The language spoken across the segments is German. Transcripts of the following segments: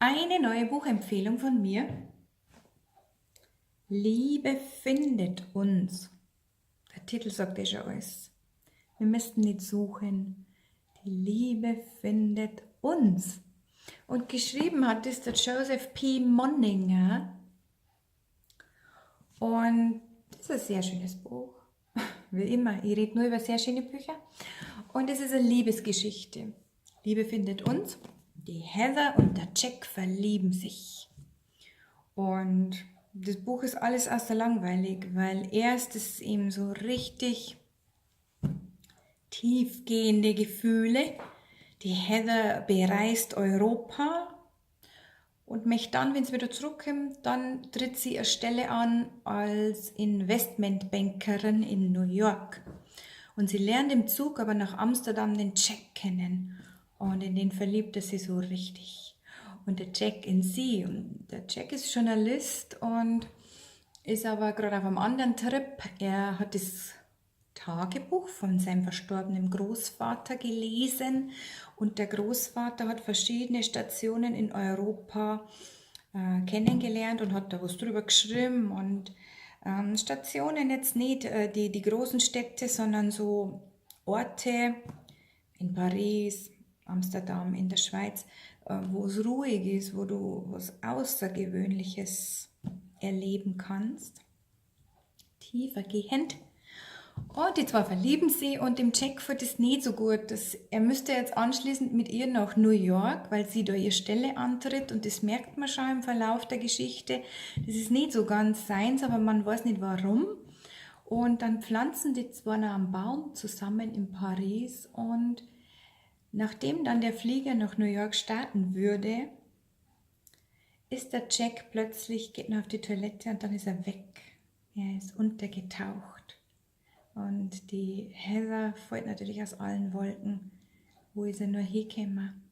Eine neue Buchempfehlung von mir. Liebe findet uns. Der Titel sagt ja schon alles. Wir müssten nicht suchen. Die Liebe findet uns. Und geschrieben hat es der Joseph P. Monninger. Und das ist ein sehr schönes Buch. Wie immer, ich rede nur über sehr schöne Bücher. Und es ist eine Liebesgeschichte. Liebe findet uns. Die Heather und der Jack verlieben sich. Und das Buch ist alles außer langweilig, weil erst ist es eben so richtig tiefgehende Gefühle. Die Heather bereist Europa und möchte dann, wenn sie wieder zurückkommt, dann tritt sie eine Stelle an als Investmentbankerin in New York. Und sie lernt im Zug aber nach Amsterdam den Jack kennen. Und in den verliebt sie so richtig. Und der Jack in sie. Und der Jack ist Journalist und ist aber gerade auf einem anderen Trip. Er hat das Tagebuch von seinem verstorbenen Großvater gelesen. Und der Großvater hat verschiedene Stationen in Europa kennengelernt und hat da was drüber geschrieben. Und Stationen jetzt nicht die großen Städte, sondern so Orte in Paris, Amsterdam, in der Schweiz, wo es ruhig ist, wo du was Außergewöhnliches erleben kannst. Tiefer gehend. Und die zwei verlieben sie und dem Jack fällt es nicht so gut. Er müsste jetzt anschließend mit ihr nach New York, weil sie da ihre Stelle antritt und das merkt man schon im Verlauf der Geschichte. Das ist nicht so ganz seins, aber man weiß nicht warum. Und dann pflanzen die zwei noch einen Baum zusammen in Paris und nachdem dann der Flieger nach New York starten würde, ist der Jack plötzlich, geht noch auf die Toilette und dann ist er weg. Er ist untergetaucht. Und die Heather fällt natürlich aus allen Wolken, wo ist er nur hingekommen.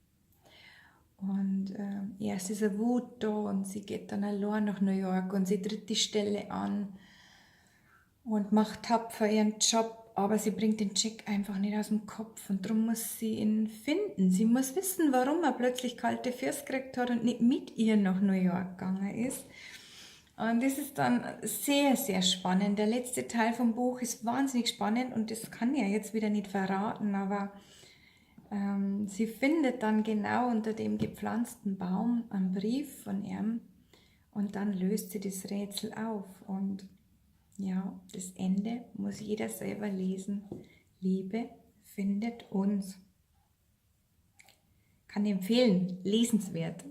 Und erst ist eine Wut da und sie geht dann allein nach New York und sie tritt die Stelle an und macht tapfer ihren Job, aber sie bringt den Jack einfach nicht aus dem Kopf und darum muss sie ihn finden. Sie muss wissen, warum er plötzlich kalte Füße gekriegt hat und nicht mit ihr nach New York gegangen ist. Und das ist dann sehr, sehr spannend. Der letzte Teil vom Buch ist wahnsinnig spannend und das kann ich ja jetzt wieder nicht verraten, aber sie findet dann genau unter dem gepflanzten Baum einen Brief von ihm und dann löst sie das Rätsel auf. Und ja, das Ende muss jeder selber lesen. Liebe findet uns. Kann ich empfehlen, lesenswert.